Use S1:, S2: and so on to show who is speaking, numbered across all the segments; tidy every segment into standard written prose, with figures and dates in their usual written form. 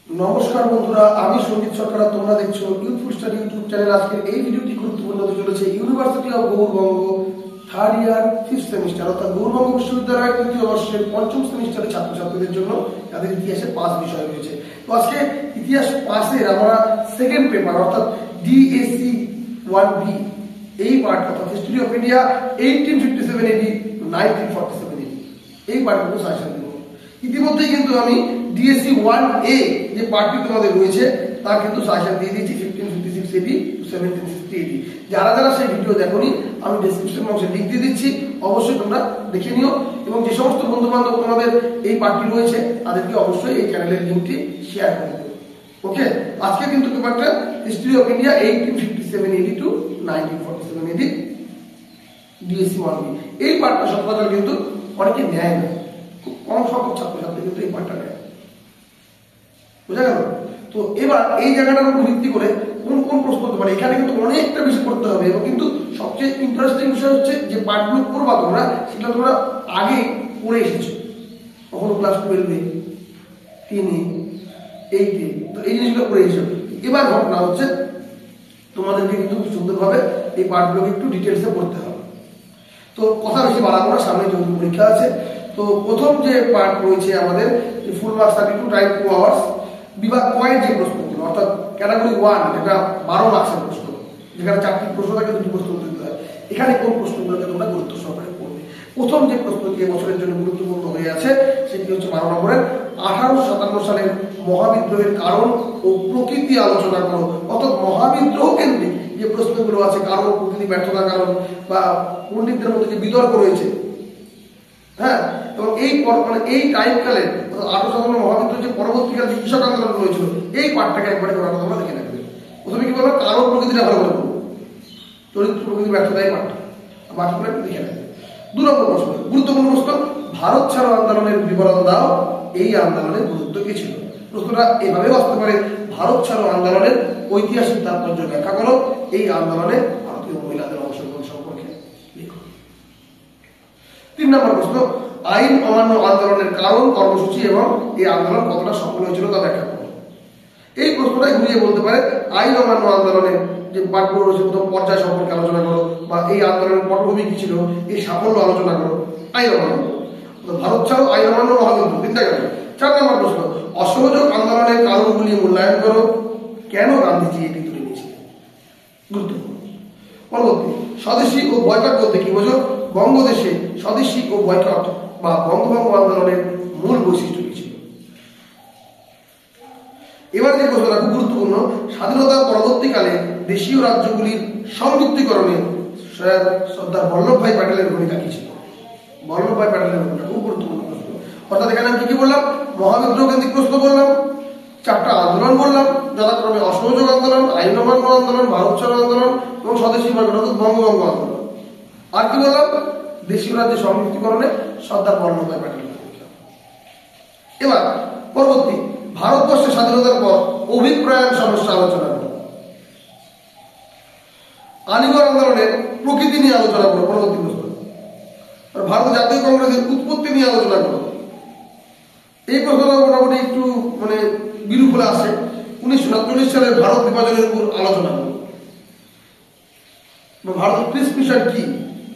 S1: নমস্কার বন্ধুরা, আমি সঞ্জিত সরকার। তোমরা দেখছো ইউথফুল স্টাডি ইউটিউব চ্যানেল। আজকের এই ভিডিওটি গুরুত্বপূর্ণ হতে চলেছে university of Gour Banga third year 5th semester অর্থাৎ গৌড়বঙ্গ বিশ্ববিদ্যালয়ের তৃতীয় বর্ষের 5ম সেমিস্টারের ছাত্রছাত্রীদের জন্য যাদের ইতিহাসে পাস বিষয় রয়েছে। তো আজকে ইতিহাস পাসের আমরা সেকেন্ড পেপার অর্থাৎ ডিএসসি 1B এই পার্ট অর্থাৎ history of India 1857 AD 1947 AD এই পার্টগুলো সাজেশন দেব। ইতিমধ্যেই কিন্তু আমি ডিএসসি 1A যে পার্টটি তোমাদের রয়েছে তার কিন্তু সাজেশন দিয়ে দিয়েছি 1556 AD to 1760 AD। যারা যারা সেই ভিডিও দেখোনি আমি ডেসক্রিপশন বক্সে লিংক দিয়ে দিচ্ছি, অবশ্যই তোমরা দেখে নিও। এবং যে সমস্ত বন্ধু বান্ধব তোমাদের এই পার্টটি রয়েছে তাদেরকে অবশ্যই এই চ্যানেলের লিঙ্কটি শেয়ার করে দেবে। ওকে, আজকে কিন্তু পেপারটা history of India 1857 AD to 1947 AD DSC 1B এই পার্টটা সচরাচর কিন্তু অনেকে নেয় না, খুব কম সংখ্যক ছাত্রছাত্রী কিন্তু এই পার্টটা নেয়। বুঝা গেল? তো এবার এই জায়গাটার উপর ভিত্তি করে কোন কোন প্রশ্ন হতে পারে, এখানে কিন্তু অনেকটা বেশি করতে হবে। এবং কিন্তু সবচেয়ে ইন্টারেস্টিং বিষয় হচ্ছে যে পার্টগুলো করবা তোমরা সেটা তোমরা আগে পড়ে এসেছো, কখনো ক্লাস 12-এ, 3-এ, 8-এ, তো এই জিনিসগুলো পড়ে এসেছো। এবার ঘটনা হচ্ছে তোমাদেরকে কিন্তু খুব সুন্দরভাবে এই পার্টগুলোকে একটু ডিটেলসে পড়তে হবে। তো কথা বেশি বাড়াবো না, সামনে যেহেতু পরীক্ষা আছে। তো প্রথম যে পার্ট রয়েছে আমাদের ফুল মার্কস 32 টাইম 2 আওয়ার্স বিভাগ পয়েন্ট যে প্রশ্নগুলো অর্থাৎ ক্যাটাগরি 1 যেটা 12 মার্কসের প্রশ্ন, যেখানে 4টি প্রশ্ন থাকে 2টি প্রশ্ন উত্তর দিতে হয়। এখানে কোন প্রশ্নগুলোকে তোমরা গুরুত্ব সহকারে পড়বে। প্রথম যে প্রশ্নটি এবছরের জন্য গুরুত্বপূর্ণ হয়ে আছে সেটি হচ্ছে 12 নম্বরের 1857 সালের মহাবিদ্রোহের কারণ ও প্রকৃতি আলোচনা করো। অর্থাৎ মহাবিদ্রোহ কেন্দ্রিক যে প্রশ্নগুলো আছে, কারণ, প্রকৃতি, ব্যর্থতা কারণ বা পণ্ডিতদের মধ্যে যে বিতর্ক রয়েছে, হ্যাঁ, এবং এই টাইমকালে 1857 মহাবিদ্রোহ যে পরবর্তীকালে যে কৃষক আন্দোলন হয়েছিল এই পাঠটাকে একবারে করার কথা দেখে নেবে। প্রথমে কি বলবো, কারণ প্রকৃতিটা ভালো করে বলবো, চরিত্র, প্রকৃতি, ব্যর্থতা এই পাঠটা, বাকিগুলো একটু দেখে নেবে। 2 নম্বর প্রশ্ন, গুরুত্বপূর্ণ প্রশ্ন, ভারত ছাড়ো আন্দোলনের বিবরণ দাও। এই আন্দোলনের গুরুত্ব কি ছিল? প্রশ্নটা এভাবেও আসতে পারে, ভারত ছাড়ো আন্দোলনের ঐতিহাসিক তাৎপর্য ব্যাখ্যা করো। এই আন্দোলনে ভারতীয় মহিলাদের অংশগ্রহণ সম্পর্কে লিখো। 3 নম্বর প্রশ্ন, আইন অমান্য আন্দোলনের কারণ, কর্মসূচি এবং এই আন্দোলন কতটা সফল হয়েছিল তা ব্যাখ্যা করো। এই প্রশ্নটাই ঘুরিয়ে বলতে পারে, আইন অমান্য আন্দোলনের যে পাঠগুলো রয়েছে প্রথম পর্যায় সম্পর্কে আলোচনা করো, বা এই আন্দোলনের পটভূমি কি ছিল, এই সাফল্য আলোচনা করো। আইন অমান্য, ভারত ছাড়ো, আইন অমান্য, মহাবিদ্রোহ, 3টা গেল। 4 নম্বর প্রশ্ন, অসহযোগ আন্দোলনের কারণগুলি মূল্যায়ন করো। কেন গান্ধীজি এটি তুলে নিয়েছিলেন? গুরুত্বপূর্ণ। পরবর্তী, স্বদেশী ও বয়কট বলতে কি বোঝো? বঙ্গদেশে স্বদেশী ও বয়কট বা বঙ্গভঙ্গ আন্দোলনের মূল বৈশিষ্ট্য কি ছিল? এবার যে প্রশ্নটা খুব গুরুত্বপূর্ণ, স্বাধীনতা পরবর্তীকালে দেশীয় রাজ্যগুলির সংযুক্তিকরণে সর্দার বল্লভভাই প্যাটেলের ভূমিকা কি ছিল? বল্লভভাই প্যাটেলের ভূমিকা খুব গুরুত্বপূর্ণ প্রশ্ন। অর্থাৎ এখানে আমি কি বললাম, মহাবিদ্রোহ কেন্দ্রিক প্রশ্ন বললাম, 4টা আন্দোলন বললাম যথাক্রমে অসহযোগ আন্দোলন, আইন অমান্য আন্দোলন, ভারত ছাড়ো আন্দোলন এবং স্বদেশী বয়কট অর্থাৎ বঙ্গভঙ্গ আন্দোলন। আর কি বললাম, দেশীয় রাজ্যের সংযুক্তিকরণে সর্দার বল্লভভাই প্যাটেলের ভূমিকা। এবার পরবর্তী, ভারতবর্ষের স্বাধীনতার পর অভিপ্রায়ণ সমস্যা আলোচনা করো। আলিগড় আন্দোলনের প্রকৃতি নিয়ে আলোচনা করো। পরবর্তী প্রশ্ন, ভারত জাতীয় কংগ্রেসের উৎপত্তি নিয়ে আলোচনা করো। এই প্রশ্নটা মোটামুটি একটু বিরূপলে আসে। 1947 সালের ভারত বিভাজনের উপর আলোচনা করো। ভারতের পিস মিশন কি,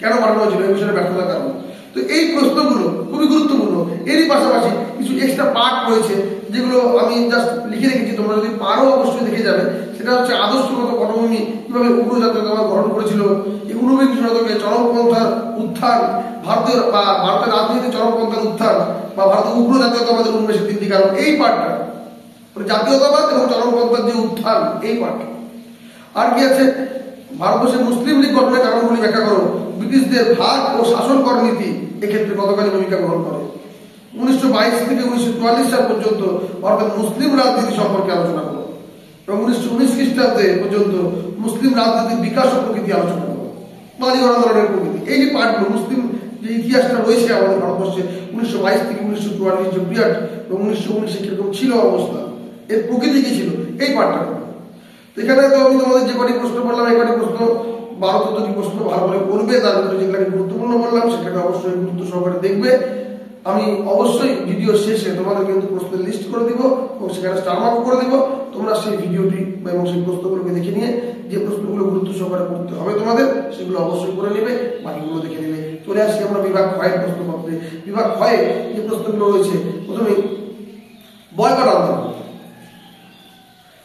S1: কেন পাঠানো হয়েছিল, এই বিষয়ে ব্যর্থতা কারণ। তো এই প্রশ্নগুলো খুবই গুরুত্বপূর্ণ। এরই পাশাপাশি কিছু এক্সট্রা পার্ট রয়েছে যেগুলো আমি জাস্ট লিখে রেখেছি, তোমরা যদি পারো অবশ্যই দেখে যাবে। সেটা হচ্ছে আদর্শগত পটভূমি, কিভাবে উগ্র জাতীয়তাবাদ গ্রহণ করেছিল, এই 19বিংশ শতকে চরমপন্থার উত্থান, ভারতের রাজনীতি চরমপন্থার উত্থান বা ভারতের উগ্র জাতীয়তাবাদের উন্মেষের 3টি কারণ, এই পার্টটা জাতীয়তাবাদ এবং চরমপন্থার যে উত্থান, এই পার্টটা। আর কি আছে, ভারতবর্ষের মুসলিম লীগ গঠনের কারণগুলি ব্যাখ্যা করো। ব্রিটিশদের ভাগ ও শাসন কর নীতি এক্ষেত্রে কতখানি ভূমিকা গ্রহণ করে। 1922 থেকে 1944 সাল পর্যন্ত ভারতের মুসলিম রাজনীতি সম্পর্কে আলোচনা করো। এবং 1919 খ্রিস্টাব্দে পর্যন্ত মুসলিম রাজনীতির বিকাশ ও প্রকৃতি আলোচনা করো। আলিগড় আন্দোলনের প্রকৃতি, এই যে পার্টগুলো, মুসলিম যে ইতিহাসটা রয়েছে আমাদের ভারতবর্ষে 1922 থেকে 1944 যে পিরিয়ড এবং 1919 কিরকম ছিল অবস্থা, এর প্রকৃতি কি ছিল, এই পার্টটা। এখানে তো আমি তোমাদের যে কটি প্রশ্ন বললাম, এই কটি প্রশ্ন 12-14টি প্রশ্ন ভালো করে পড়বে। তার ভিতরে যেগুলো গুরুত্বপূর্ণ বললাম সেটাকে অবশ্যই গুরুত্ব সহকারে দেখবে। আমি অবশ্যই ভিডিও শেষে তোমাদের কিন্তু প্রশ্নের লিস্ট করে দিব এবং সেখানে স্টার মার্ক করে দিব। তোমরা সেই ভিডিওটি এবং সেই প্রশ্নগুলোকে দেখে নিয়ে যে প্রশ্নগুলো গুরুত্ব সহকারে করতে হবে তোমাদের সেগুলো অবশ্যই করে নেবে, বাকিগুলো দেখে নেবে। চলে আসি আমরা বিভাগ ক্ষয়ের প্রশ্নপত্রে। বিভাগ ক্ষয়ে যে প্রশ্নগুলো রয়েছে, প্রথমে বয়কট আন্দোলন,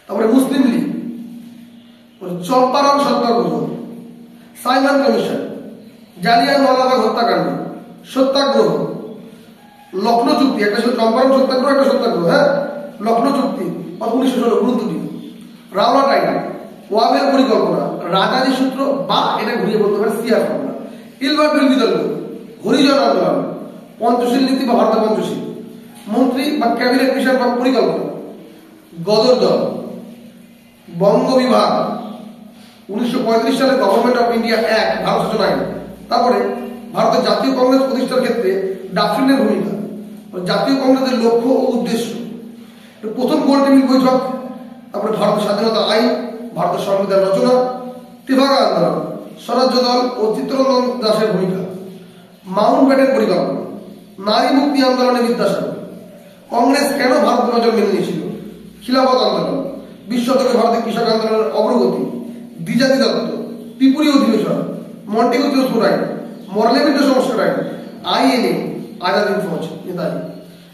S1: তারপরে মুসলিম লীগ, চম্পারণ সত্যাগ্রহ, সাইমন কমিশন, জালিয়ানওয়ালাবাগ হত্যাকাণ্ড, সত্যাগ্রহ, লখনৌ চুক্তি, একটা ছিল চম্পারণ সত্যাগ্রহ, একটা সত্যাগ্রহ, হ্যাঁ, লখনৌ চুক্তি 1916 গুরুত্বটি, রাওলাট আইন, ওয়াবের পরিকল্পনা, রাজাজি সূত্র বা এটা ঘুরিয়ে বলতে পারে সিয়ার ফর্মুলা, ইলবার্ট বিল বিতর্ক, হরিজন আন্দোলন, পঞ্চশীল নীতি বা ভারতের পঞ্চশীল, মন্ত্রী বা ক্যাবিনেট মিশন বা পরিকল্পনা, গদর দল, বঙ্গ বিভাগ, 1935 সালে government of India act, Bharat শাসন আইন, তারপরে ভারতের জাতীয় কংগ্রেস প্রতিষ্ঠার ক্ষেত্রে ডাফরিনের ভূমিকা, জাতীয় কংগ্রেসের লক্ষ্য ও উদ্দেশ্য, প্রথম গোল টেবিল বৈঠক, তারপরে ভারতের স্বাধীনতা আইন, ভারতের সংবিধান রচনা, তেভাগা আন্দোলন, স্বরাজ্য দল ও চিত্তরঞ্জন দাসের ভূমিকা, মাউন্ট ব্যাটেন পরিকল্পনা, নারী মুক্তি আন্দোলনে বিদ্যাসাগর, কংগ্রেস কেন ভারত বিভাজন মেনে নিয়েছিল, খিলাফত আন্দোলন, 20 শতকে ভারতের কৃষক আন্দোলনের অগ্রগতি, দ্বিজাতি তত্ত্ব, ত্রিপুরী অধিবেশন, মন্টেগু তিরস্পুর আইন, মরলেমিন্ট সংস্কার আইন, আইএনএ, আজাদ হিন্দ ফৌজ নেতাজি।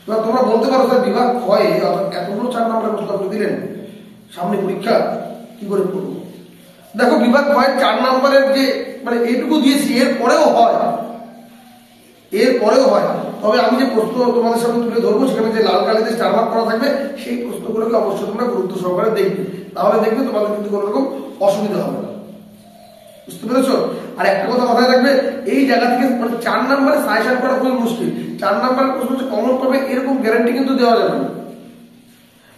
S1: এবার তোমরা বলতে পারো স্যার বিভাগ ক্ষয়ে অর্থাৎ এতগুলো 4 নম্বরের প্রশ্ন আপনি দিলেন, সামনে পরীক্ষা কি করে করবো? দেখো বিভাগ ক্ষয়ের 4 নম্বরের যে মানে এইটুকু দিয়েছি, এরপরেও হয়, তবে আমি যে প্রশ্ন তোমাদের সামনে তুলে ধরবো সেখানে যে লাল কালিতে স্টার মার্ক করা থাকবে সেই প্রশ্নগুলোকে অবশ্যই তোমরা গুরুত্ব সহকারে দেখবে, তাহলে দেখবে তোমাদের কিন্তু কোনো রকম অসুবিধা হবে না। বুঝতে পেরেছো? আর একটা কথা মাথায় রাখবে, এই জায়গা থেকে মানে 4 নম্বরে সাজেশন করা খুবই মুশকিল। 4 নম্বরের প্রশ্ন হচ্ছে কমন পাবে এরকম গ্যারান্টি কিন্তু দেওয়া যাবে না।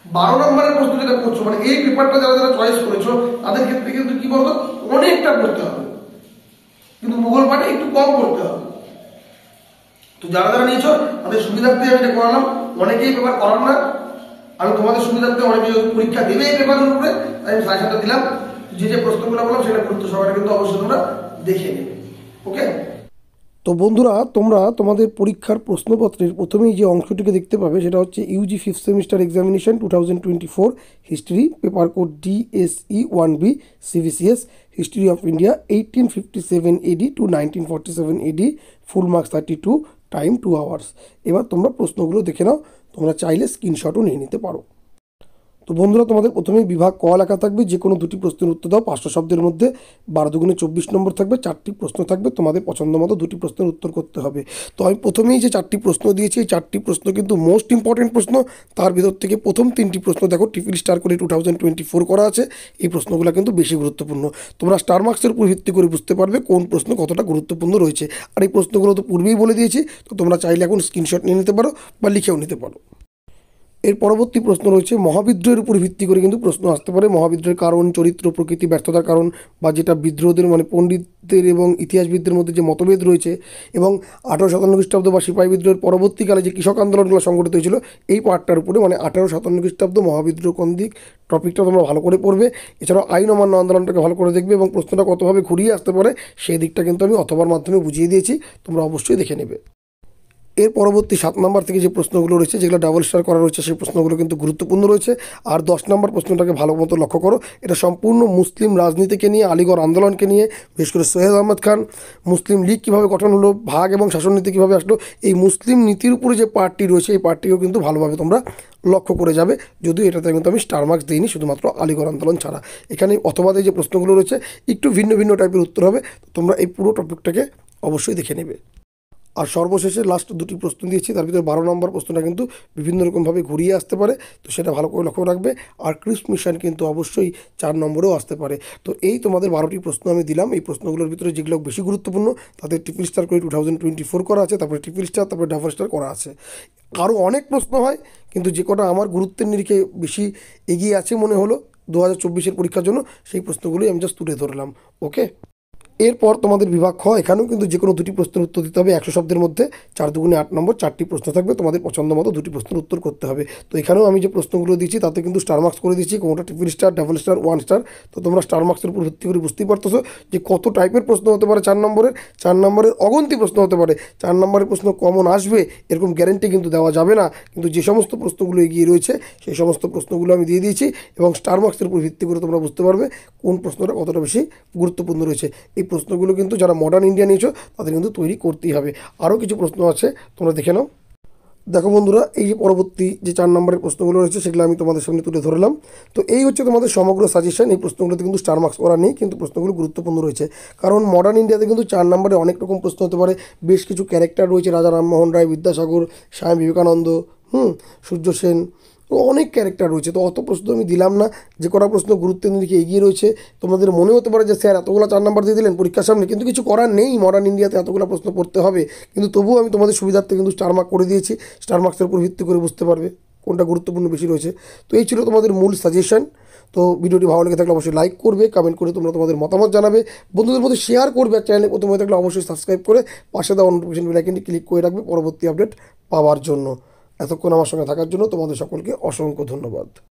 S1: 12 নম্বরের প্রশ্ন যেটা করছো মানে এই পেপারটা যারা যারা চয়েস করেছো তাদের ক্ষেত্রে কিন্তু কি বলতো অনেকটা পড়তে হবে, কিন্তু মুঘল পাঠে একটু কম পড়তে হবে। তো যারা যারা নিয়েছো তাদের সুবিধার্থে আমি এটা করালাম, অনেকেই পেপার করার না, আমি তোমাদের সুবিধার্থে অনেকে পরীক্ষা দেবে এই পেপারের উপরে তাই আমি সাজেশনটা দিলাম। যে যে প্রশ্নগুলো বললাম সেটা গুরুত্ব সহকারে কিন্তু অবশ্যই তোমরা দেখে নেবে। ওকে, তো বন্ধুরা তোমরা তোমাদের পরীক্ষার প্রশ্নপত্রের প্রথমেই যে অংশটিকে দেখতে পাবে সেটা হচ্ছে UG 5th semester examination 2024 history, paper code DSE 1B, CBCS, history of India 1857 AD to 1947 AD, full marks 32, time 2 hours। এবার তোমরা প্রশ্নগুলো দেখে নাও, তোমরা চাইলে স্ক্রিনশটও নিয়ে নিতে পারো। তো বন্ধুরা তোমাদের প্রথমেই বিভাগ ক লেখা থাকবে, যে কোনো 2টি প্রশ্নের উত্তর দাও, 500 শব্দের মধ্যে, 12 দুগুণে 24 নম্বর থাকবে, 4টি প্রশ্ন থাকবে, তোমাদের পছন্দ মতো 2টি প্রশ্নের উত্তর করতে হবে। তো আমি প্রথমেই যে 4টি প্রশ্ন দিয়েছি এই 4টি প্রশ্ন কিন্তু মোস্ট ইম্পর্টেন্ট প্রশ্ন, তার ভিতর থেকে প্রথম 3টি প্রশ্ন দেখো ট্রিপল স্টার করে 2024 করা আছে, এই প্রশ্নগুলো কিন্তু বেশি গুরুত্বপূর্ণ। তোমরা স্টার মার্কসের উপর ভিত্তি করে বুঝতে পারবে কোন প্রশ্ন কতটা গুরুত্বপূর্ণ রয়েছে, আর এই প্রশ্নগুলো তো পূর্বেই বলে দিয়েছি, তো তোমরা চাইলে এখন স্ক্রিনশট নিয়ে নিতে পারো বা লিখেও নিতে পারো। এর পরবর্তী প্রশ্ন রয়েছে মহাবিদ্রোহের উপর ভিত্তি করে কিন্তু প্রশ্ন আসতে পারে, মহাবিদ্রোহের কারণ, চরিত্র, প্রকৃতি, ব্যর্থতার কারণ, বা যেটা বিদ্রোহদের মানে পণ্ডিতদের এবং ইতিহাসবিদদের মধ্যে যে মতভেদ রয়েছে, এবং 1857 খ্রিস্টাব্দ বা সিপাহী বিদ্রোহের পরবর্তীকালে যে কৃষক আন্দোলনগুলো সংগঠিত হয়েছিল এই পার্টটার উপরে মানে 1857 খ্রিস্টাব্দ মহাবিদ্রোহ কোন দিক টপিকটা তোমরা ভালো করে পড়বে। এছাড়াও আইন অমান্য আন্দোলনটাকে ভালো করে দেখবে এবং প্রশ্নটা কতভাবে ঘুরিয়ে আসতে পারে সেই দিকটা কিন্তু আমি অথবার মাধ্যমে বুঝিয়ে দিয়েছি, তোমরা অবশ্যই দেখে নেবে। এর পরবর্তী 7 নম্বর থেকে যে প্রশ্নগুলো রয়েছে যেগুলো ডাবল স্টার করা রয়েছে সেই প্রশ্নগুলো কিন্তু গুরুত্বপূর্ণ রয়েছে। আর 10 নম্বর প্রশ্নটাকে ভালো মতো লক্ষ্য করো, এটা সম্পূর্ণ মুসলিম রাজনীতিকে নিয়ে, আলিগড় আন্দোলনকে নিয়ে, বিশেষ করে সৈয়দ আহমদ খান, মুসলিম লীগ কীভাবে গঠন হলো, ভাগ এবং শাসননীতি কীভাবে আসলো, এই মুসলিম নীতির উপরে যে পার্টটি রয়েছে এই পার্টটিও কিন্তু ভালোভাবে তোমরা লক্ষ্য করে যাবে। যদিও এটাতে কিন্তু আমি স্টার মার্কস দিইনি, শুধুমাত্র আলিগড় আন্দোলন ছাড়া। এখানে অথবা যে প্রশ্নগুলো রয়েছে একটু ভিন্ন ভিন্ন টাইপের উত্তর হবে, তোমরা এই পুরো টপিকটাকে অবশ্যই দেখে নেবে। আর সর্বশেষে লাস্ট 2টি প্রশ্ন দিয়েছি, তার ভিতরে 12 নম্বর প্রশ্নটা কিন্তু বিভিন্ন রকমভাবে ঘুরিয়ে আসতে পারে, তো সেটা ভালো করে লক্ষ্য রাখবে। আর ক্রিস্প মিশন কিন্তু অবশ্যই 4 নম্বরেও আসতে পারে। তো এই তোমাদের 12টি প্রশ্ন আমি দিলাম, এই প্রশ্নগুলোর ভিতরে যেগুলো বেশি গুরুত্বপূর্ণ তাদের ট্রিপল স্টার করে 2024 করা আছে, তারপরে ট্রিপল স্টার, তারপরে ডাবল স্টার করা আছে। আরও অনেক প্রশ্ন হয়, কিন্তু যে কটা আমার গুরুত্বের নিরিখে বেশি এগিয়ে আছে মনে হলো 2024-এর পরীক্ষার জন্য, সেই প্রশ্নগুলোই আমি জাস্ট তুলে ধরলাম। ওকে, এরপর তোমাদের বিভাগ খ, এখানেও কিন্তু যে কোনো দুটি প্রশ্নের উত্তর দিতে হবে 100 শব্দের মধ্যে। 4 দুগুণে 8 নম্বর 4টি প্রশ্ন থাকবে, তোমাদের পছন্দ মতো দুটি প্রশ্নের উত্তর করতে হবে। তো এখানেও আমি যে প্রশ্নগুলো দিচ্ছি তাতে কিন্তু স্টার মার্কস করে দিচ্ছি, কোনোটা triple star, double star, 1 star. তো তোমরা স্টার মার্কসের উপর ভিত্তি করে বুঝতেই পারতেছো যে কত টাইপের প্রশ্ন হতে পারে। 4 নম্বরের অগন্তি প্রশ্ন হতে পারে। 4 নম্বরের প্রশ্ন কমন আসবে এরকম গ্যারেন্টি কিন্তু দেওয়া যাবে না, কিন্তু যে সমস্ত প্রশ্নগুলো এগিয়ে রয়েছে সেই সমস্ত প্রশ্নগুলো আমি দিয়ে দিয়েছি এবং স্টার মার্কসের উপর ভিত্তি করে তোমরা বুঝতে পারবে কোন প্রশ্নটা কতটা বেশি গুরুত্বপূর্ণ রয়েছে। এই প্রশ্নগুলো কিন্তু যারা মডার্ন ইন্ডিয়া নিয়েছো তাদের কিন্তু তৈরি করতেই হবে। আরও কিছু প্রশ্ন আছে, তোমরা দেখে নাও। দেখো বন্ধুরা, এই যে পরবর্তী যে 4 নম্বরের প্রশ্নগুলো রয়েছে সেগুলো আমি তোমাদের সামনে তুলে ধরলাম। তো এই হচ্ছে তোমাদের সমগ্র সাজেশন। এই প্রশ্নগুলোতে কিন্তু স্টার মার্কস করা নেই, কিন্তু প্রশ্নগুলো গুরুত্বপূর্ণ রয়েছে, কারণ মডার্ন ইন্ডিয়াতে কিন্তু 4 নম্বরে অনেক রকম প্রশ্ন হতে পারে। বেশ কিছু ক্যারেক্টার রয়েছে, রাজা রামমোহন রায়, বিদ্যাসাগর, স্বামী বিবেকানন্দ, সূর্য সেন, অনেক ক্যারেক্টার রয়েছে। তো অত প্রশ্ন আমি দিলাম না, যে কটা প্রশ্ন গুরুত্বের দিকে এগিয়ে রয়েছে। তোমাদের মনে হতে পারে যে স্যার এতগুলো 4 নম্বর দিয়ে দিলেন পরীক্ষার সামনে, কিন্তু কিছু করার নেই, মডার্ন ইন্ডিয়াতে এতগুলো প্রশ্ন পড়তে হবে। কিন্তু তবুও আমি তোমাদের সুবিধার্থে কিন্তু স্টার মার্ক করে দিয়েছি, স্টার মার্কসের উপর ভিত্তি করে বুঝতে পারবে কোনটা গুরুত্বপূর্ণ বেশি রয়েছে। তো এই ছিল তোমাদের মূল সাজেশন। তো ভিডিওটি ভালো লেগে থাকলে অবশ্যই লাইক করবে, কমেন্ট করে তোমরা তোমাদের মতামত জানাবে, বন্ধুদের মধ্যে শেয়ার করবে। আর চ্যানেলে প্রথম হয়ে থাকলে অবশ্যই সাবস্ক্রাইব করে পাশে দেওয়া নোটিফিকেশন বেল আইকনটি ক্লিক করে রাখবে পরবর্তী আপডেট পাওয়ার জন্য। এতক্ষণ আমার সঙ্গে থাকার জন্য তোমাদের সকলকে অসংখ্য ধন্যবাদ।